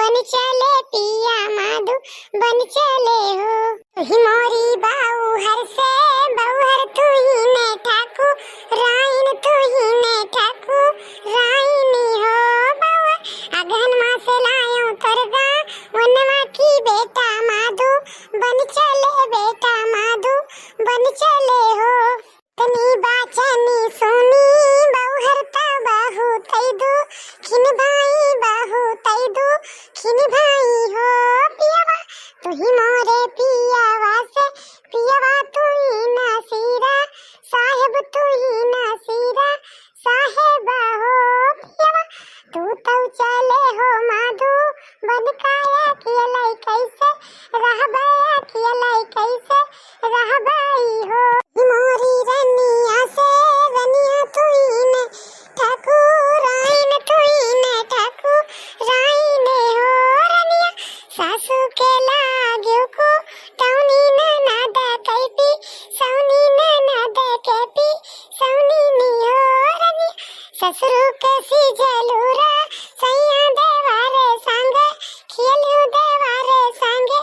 बन चले पिया माधु बन चले हो। तुही मोरी बाऊ हर से बहुहर तुही ने ठाकू राइन तुही ने ठाकू राइनी हो बाऊ अगहन माँ से लायो तरगा वनवा की बेटा माधु बन चले बेटा माधु बन चले हो। तनी बाचनी सोनी बहुहर ता बाहु तैदु खिन भाई बाहु तैदु खिन भाई हो पियावा तुही मोरे पियावा से पियावा तुही नासीरा साहेब तुही नासीरा साहेबा हो पियावा तू तो चले हो माधु बन काया कियलाई कैसे रहबया कियलाई कैसे रहबई हो। मोरी रनिया से रनिया तुही ने ठाकुराइन तुही ने ठाकुराइन हो रनिया सासू के लाग्यो को टौनी ना दे कैपी सौनी ना दे कैपी सौनी नी हो रनिया ससुरु के सिझलुरा सैया देवारे सांगे खियलियो देवारे सांगे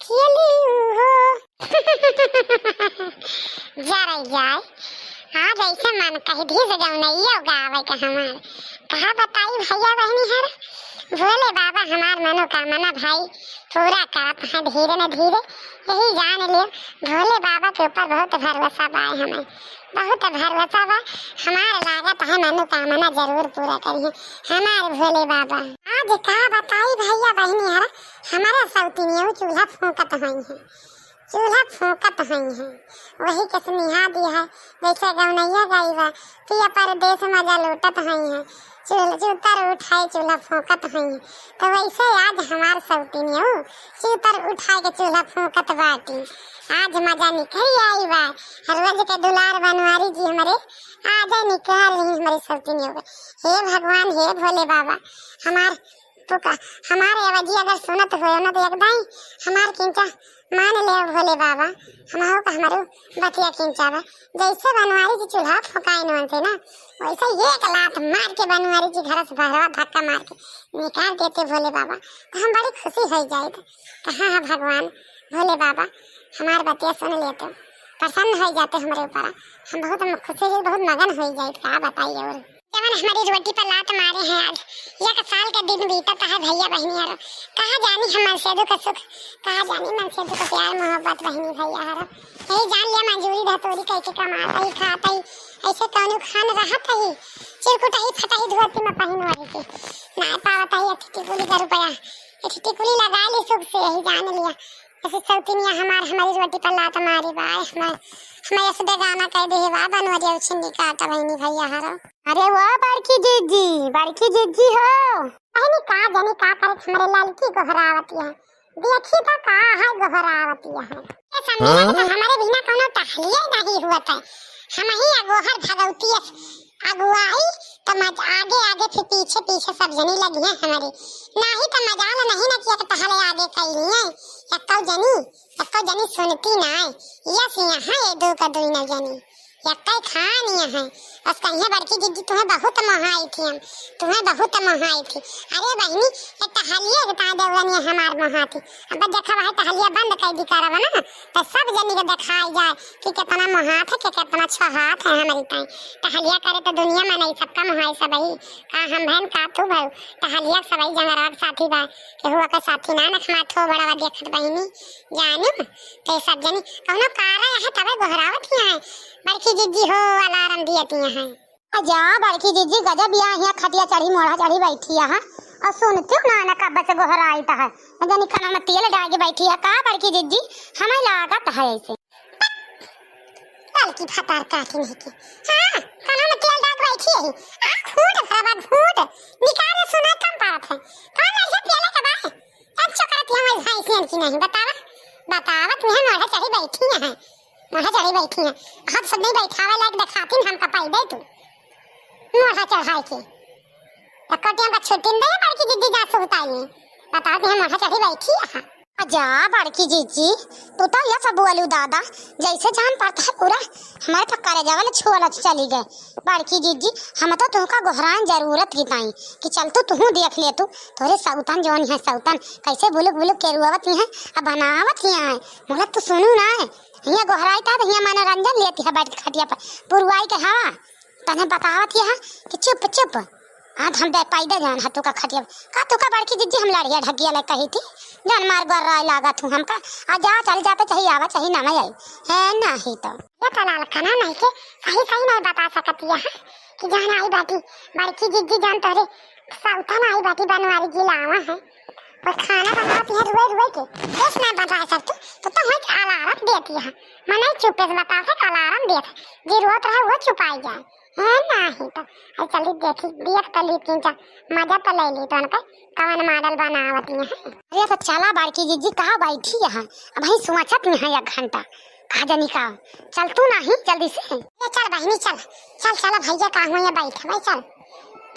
खियलियो हो। जाए जाए आज ऐसे मन कहीं भी सजाऊ नहीं होगा आवे का हमार कहा बताई भैया बहनी हर भोले बाबा हमार मनोकामना भाई पूरा करत है धीरे न धीरे यही जान लियो भोले बाबा के ऊपर बहुत भरोसा बा हमें बहुत भरोसा बा हमार लागत है मनोकामना जरूर पूरा करिए हमारे भोले बाबा। आज कहा बताई भैया बहनी हर हमारा सौतीनियों चूल्हा फूंकत हुई है चूल्हा फूंकत हुई है वही के सुनिहा दी है जैसे गौनैया गई बा पिया परदेश मजा लूटत हुई है चूतर उठाए चूल्हा फूंकत हुई है तो वैसे आज हमार सौतीनियों चूतर उठाए के चूल्हा फूंकत बाटी आज मजा निकल आई बा रोज के दुलार बनवारी जी हमारे आज निकल रही हमारी सौतीनियों हे भगवान हे भोले बाबा हमार हमारे आवाजी अगर सुनत हो ना तो एकदम हमार किंचा मान ले भोले बाबा हमारो का हमारो बतिया किंचावा जैसे बनवारी जी चूल्हा फुकाई न से ना वैसे एक लात मार के बनवारी जी घर से बाहर धक्का मार के निकाल देते भोले बाबा तो हम बड़ी खुशी हो जाए कहाँ है भगवान भोले बाबा हमार बतिया सुन लेते प्रसन्न हो जाते हमारे ऊपर हम बहुत खुशी से बहुत मगन हो जाए क्या बताइए। और जवन हमारी रोटी पर लात मारे हैं आज एक साल का दिन बीतता है भैया बहनी हरो कहाँ जानी हम मन से दुख सुख कहाँ जानी मन से दुख प्यार मोहब्बत बहनी भैया हरो यही जान लिया मंजूरी धतोरी कह के कमाता ही खाता ही ऐसे कौनो खान रहत ही चिरकुटा ही फटा ही धोती में पहन वाली के ना पावता ही टिकुली का रुपया टिकुली लगा ली सुख से यही जान लिया ऐसे सौतीनिया हमारी रोटी पर लात मारी बाय हमारे सुबह गाना कह दे बा बनवरिया छिंदी काटा बहनी भैया हरो। अरे वाह बड़की जीजी हो अहनी का जाने का करे हमारे लड़की गोहरावती है देखी तो का है गोहरावती है ये समझे तो हमारे बिना कोनो तहलिया नहीं हुआ था हम ही अगोहर भगवती अगुवाई तो मज आगे आगे फिर पीछे पीछे सब जनी लगी है हमारी नहीं तो मजाल नहीं ना किया तो पहले आगे कही है यक्का जनी सुनती ना है यस यहाँ ये दो का दो ना जनी यक्का खानी है बस कहीं बड़की दीदी तुम्हें बहुत महाई थी हम तुम्हें बहुत महाई थी। अरे बहनी ये टहलिया बता देवनी हमार महा थी अब देखा वह टहलिया बंद कर दी करवा ना तो सब जनी को दिखाई जाए कि कितना महात है कितना छहात है हमारी ताई टहलिया करे तो दुनिया में नहीं सबका महाई सब ही का हम बहन का तू भाई टहलिया सब ही जंगरात साथी बा के हुआ का साथी ना नख माथो बड़ा देखत बहनी जानू तो सब जनी कौनो कारा है तबे गोहरावत है बड़की जीजी हो अलार्म दियती है अजा बड़की जीजी गजब यहाँ खटिया चढ़ी मोड़ा चढ़ी बैठी है और सुनती हूँ ना कब से गोहराई ता है जानी खाना में तेल डाल के बैठी है का बड़की जीजी हमें लागत है ऐसे लड़की फटार काटी नहीं की हाँ खाना में तेल डाल के बैठी है फूट खराब फूट निकाल सुना कम पारत है कौन ऐसे तेल का बाय तब चकरती हमारी भाई से की नहीं बतावा तुम्हें मोड़ा चढ़ी बैठी है मोड़ा चढ़ी बैठी है अब सब नहीं बैठावे लायक दिखाती हम कपाई दे तू मोड़ा चढ़ाई के कटिया का छुट्टी दे बड़की दीदी जा सुताई बताओ कि हम मोड़ा चढ़ी बैठी है। जा बड़की जीजी, तू तो यह सब बोलू दादा जैसे जान पड़ता है पूरा हमारे तो करे जावल छोला चली गए। बड़की जीजी हम तो तुमका गोहरान जरूरत की पाई कि चल तू देख ले तू तोरे सौतन जोन है सौतन कैसे बुलुक बुलुक के रुआवत है अब बनावत ही है मोला तू सुनू ना है हिया गोहराई था हिया मनोरंजन लेती है बैठ के खटिया पर पुरवाई के हवा तने बतावत है कि चुप चुप आज हम पैदल जान हतु का खटिया का तू का बड़की जीजी हम लड़िया ढकिया ले कही थी जान मार गर रहा लागत हूँ हमका आ जा चल जाते चाहिए आवा चाहिए ना मैं आई है नहीं तो ये तलाल खाना नहीं के सही सही नहीं बता सकती है कि जान आई बाटी बड़की जीजी जान तोरे सौतन आई बाटी बनवारी जी लावा है और खाना बनाती है रुए रुए के कैसे नहीं बता सकती तो वही अलार्म देती है मैं नहीं चुपे से बता सक अलार्म देत जरूरत रहे वो छुपाई जाए है नहीं तो अरे चली देखी देख तो ली तीन चार मजा तो ले ली तो उनका कवन मॉडल बनावती है। अरे तो चला बड़की जीजी कहाँ बैठी है अब वही सोचत में है 1 घंटा कहा जानी का चल तू नहीं जल्दी से चल बहनी चल चल चल भैया कहाँ हुए बैठे भाई चल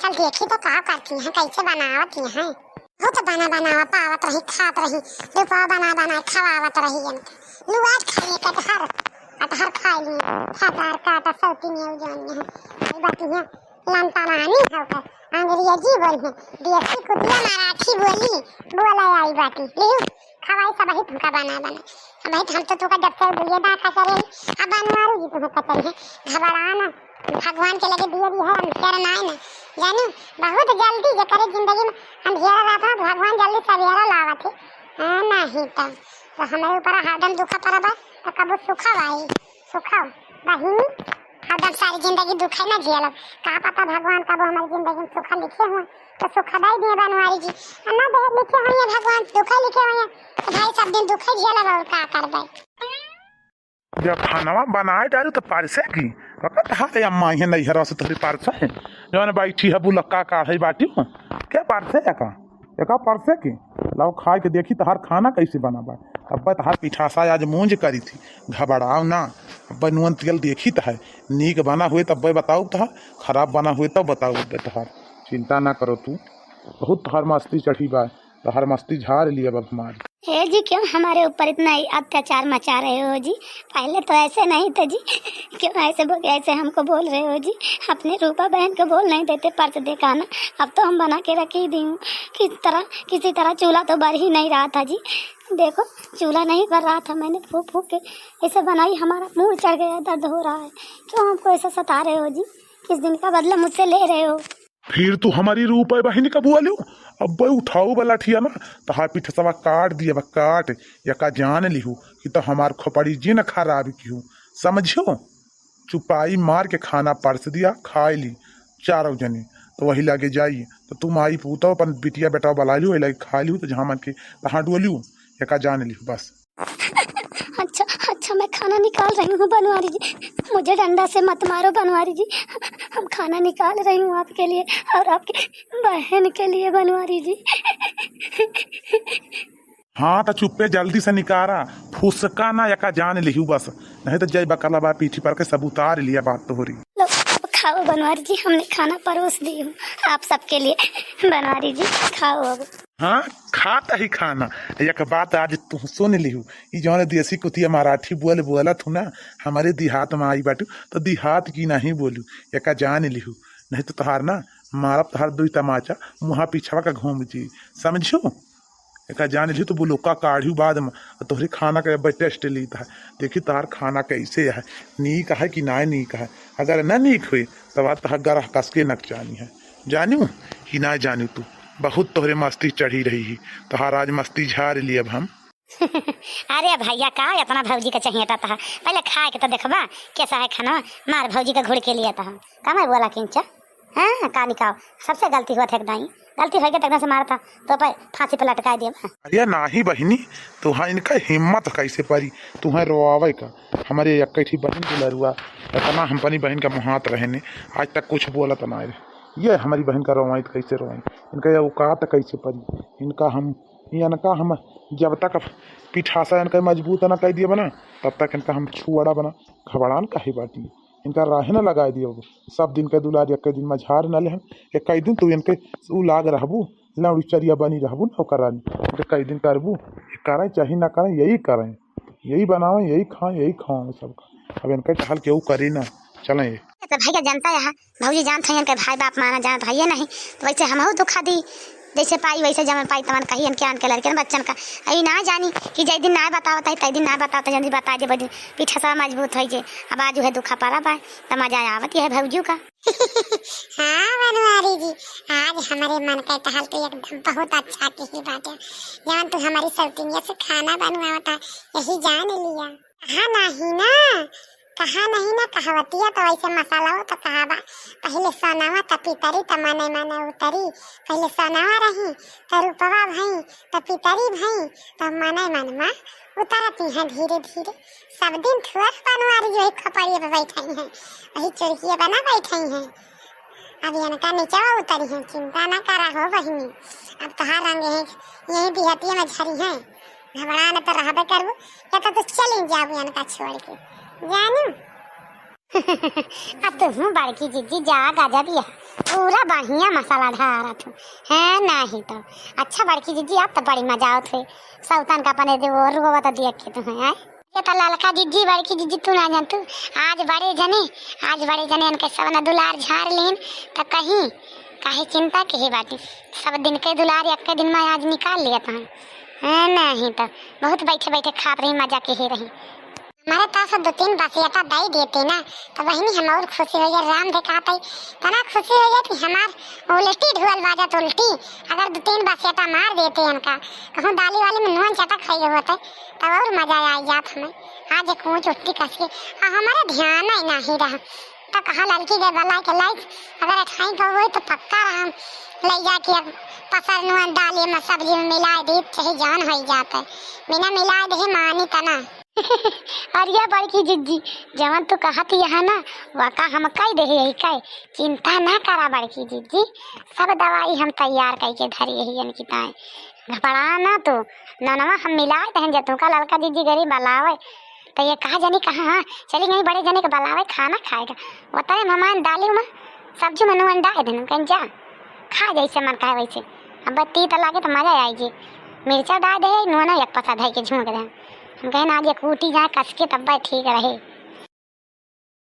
चल देखी तो कहाँ करती है कैसे बनावती है वो तो बना पावत रही खात रही रुपया बना खवावत रही लुआट खाइए कटहर खा लिए खटार काटा सौती में जानी है ये बात है लंता रानी होकर अंग्रेजी बोल है देसी कुतिया मराठी बोला आई बात ले खवाई सब ही तुमका बना अब भाई हम तो तुका जब से बुझे दा का करे अब बनवारू जी तुम्हें पता है घबराना भगवान के लगे दिया भी है अंधेरा ना है ना जानो बहुत जल्दी जे करे जिंदगी में अंधेरा रहता भगवान जल्दी सवेरा लावत है नहीं तो हमारे ऊपर हरदम दुखा पड़ा बा तो कब सुखा बहिनी हरदम सारी जिंदगी दुखा ना झेलब कहा पता भगवान कब हमारी जिंदगी में सुखा लिखे हुए तो सुखा दे दिए बनवारी जी ना दे लिखे हुए भगवान दुखा लिखे हुए भाई सब दिन दुखा झेलब और का कर दे जब खाना बनाए डालू तो पारसे की पता है अम्मा है नहीं हरा से तोरी पारसे है जौन बैठी है बुलक्का काढ़े बाटी क्या पारसे एका पारसे की लाओ खा के देखी तहार खाना कैसे बना बा अब तहार पिठासा आज मूंज करी थी घबराओ ना अब नुअन तेल देखी तो है नीक बना हुए तब बताऊ तहार खराब बना हुए तब बताऊ तहार चिंता ना करो तू बहुत तहार मस्ती चढ़ी बा तहार मस्ती झाड़ लिया अब हमारी हे जी क्यों हमारे ऊपर इतना अत्याचार मचा रहे हो जी पहले तो ऐसे नहीं थे जी क्यों ऐसे हमको बोल रहे हो जी अपने रूपा बहन को बोल नहीं देते पर्स दिखाना अब तो हम बना के रख ही दी हूँ किसी तरह चूल्हा तो बर ही नहीं रहा था जी देखो चूल्हा नहीं कर रहा था मैंने फूक फूक के ऐसे बनाई हमारा मुंह चढ़ गया दर्द हो रहा है क्यों हमको ऐसा सता रहे हो जी किस दिन का बदला मुझसे ले रहे हो फिर तू हमारी रूपा बहनी का बुआ लो अब उठाऊ वाला ठिया ना तहार पीठ सवा काट दिया काट या का जान लिहू कि तो हमार खोपड़ी जी न खराब की हूँ समझो चुपाई मार के खाना परस दिया खा ली 4 जने तो वही लगे जाइए तो तुम आई पूतो अपन बिटिया बेटा बला लियो लगे खा लियो तो जहाँ मन के तहाँ डोलियो या का जान लिहू बस अच्छा मैं खाना निकाल रही हूँ बनवारी जी मुझे डंडा से मत मारो बनवारी जी हम खाना निकाल रही हूँ आपके लिए और आपकी बहन के लिए बनवारी जी हाँ तो चुप्पे जल्दी से निकारा फुसका ना या जान लिहू बस नहीं तो जय बकला बा पीठी पर के सब उतार लिया बात तो हो रही लो अब खाओ बनवारी जी हमने खाना परोस दी हूँ आप सबके लिए बनवारी जी खाओ अब हाँ खाता ही खाना एक बात आज तू सुन लिहू ई जौन देसी कुतिया मराठी बोला थू ना हमारे देहात में आई बाटू तो देहात की नहीं बोलू एक जान लिहू नहीं तो तहार ना मारब तहार 2 तमाचा मुहा पीछवा का घूम जी समझो एक जान लिहू तो बुलुक्का काढ़ू बाद में तोहरे खाना का टेस्ट लीता है देखी तहार खाना कैसे है नीक है कि ना नीक है अगर न नीक हुई तब तहार गरह कस के नक जानी है जानू कि ना जानू तू बहुत तोहरे मस्ती चढ़ी रही है तोहार आज मस्ती झाड़ ली अब हम अरे भैया का इतना भौजी का चाहिए था पहले खा के तो देखबा कैसा है खाना मार भौजी का घुड़ के लिए था का मैं बोला किंचा हाँ का निकाओ सबसे गलती हुआ था एकदम गलती हो गई तक से मारा था तो फांसी पे लटका दिया अरे नाही बहनी तुहा इनका हिम्मत कैसे परी तुम्हें रोआवे का हमारे एक बहन को लरुआ इतना हम अपनी बहन का मुहात रहने आज तक कुछ बोला तो ना ये हमारी बहन का रोवाई तो कैसे रोवाई इनका ये औकात कैसे परी इनका हम जब तक पिठासा इनका मजबूत ना कह दिए बना तब तक इनका हम छुआड़ा बना खबड़ान काहे बाटी इनका राह न लगा दियो सब दिन के दुलार एक दिन में झाड़ न ले एक दिन तू इनके उ लाग रहबू लौड़ी चरिया बनी रहबू न ओकर रानी कई दिन करबू करें चाहे ना करें यही करें, यही बनावें, यही खाएं, यही खाओ सबका। अब इनका हाल केहू करी ना। चलें ये तो भाई का जानता है भौजी जानते हैं इनके भाई बाप माना जानत है नहीं, तो वैसे हम दुखा दी जैसे पाई वैसे जब पाई तमन कही के आन के लड़के बच्चन का अभी ना जानी कि जै दिन ना बतावत है तै दिन ना बतावत जल्दी बता दे बड़ी पीछा सा मजबूत है जे अब आज है दुखा पारा बा तो मजा आवत है भौजू का। हाँ बनवारी जी, आज हमारे मन का टहल तो एकदम बहुत अच्छा की ही बात है। जान तू हमारी सौतिनिया से खाना बनवाता यही जान लिया। हाँ नहीं ना कहा नहीं ना कहावतिया तो वैसे मसाला हो तो कहा बा पहले सोनावा त पितरी त मने मने उतरी, पहले सोनावा रही त रूपवा भई त पितरी भई त मने मन में उतरती है धीरे धीरे। सब दिन थुआ बनवारी जो खपड़िए पे बैठी है वही चुरकिए बना बैठी है। अब इनका नीचवा उतरी है, चिंता ना करा हो बहिनी। अब कहाँ रंग है यही बिहतिया में झरी है, घबरा न तो रहबे करू या तो चली जाओ इनका छोड़ के जानू। अब तो हूँ बड़की जीजी जा गजब या पूरा बढ़िया मसाला ढारा तू है नहीं तो अच्छा बड़की जीजी अब तो बड़ी मजा आवत है सौतन का पने दे वो रुआ तो देख के तू है ये तो ललका जीजी बड़की जीजी तू ना जान तू आज बड़े जने इनके सब ना दुलार झाड़ लीन तो कहीं काहे चिंता के ही बाटी सब दिन के दुलार एक के दिन में आज निकाल लिया था है नहीं तो बहुत बैठे बैठे खा रही मजा के ही रही। हमारे पास 2-3 बसियता दई देते ना तो वही हम और खुशी हो जाए। राम दिखाते तना खुशी हो जाए कि हमार उल्टी ढुअल बाजा तो उल्टी अगर 2-3 बसियता मार देते इनका कहूँ दाली वाली में नून चटक खाई होते तब और मजा आ जात हमें। आज एक ऊँच उट्टी कस के हमारे ध्यान ही नहीं रहा तो कहा लड़की के बला के लाइक अगर अठाई का हो तो पक्का रहा ले जाके पसर नून दाली में सब्जी में मिला दी चाहे जान हो जाता है बिना मिला दे मानी तना। अरिया बड़की जिज्जी जवन तू कहती है ना वाका हम कई दे यही कई चिंता ना करा बड़की जिज्जी सब दवाई हम तैयार करके धरी यही इनकी ताए घबरा ना तो ननवा हम मिलाए तहन जतू का लड़का जिज्जी गरीब बलावे तो ये कहा जानी कहाँ चली गई बड़े जने के बलावे खाना खाएगा बताए मेहमान दाली में सब्जी में नून डाल देन कहीं जा खा जैसे मन कहे वैसे अब बत्ती तो लागे तो मजा आई जी मिर्चा डाल दे नून एक पसा धई के झोंक दे हम कहें आज एक ऊटी जाए कस के तब ठीक रहे।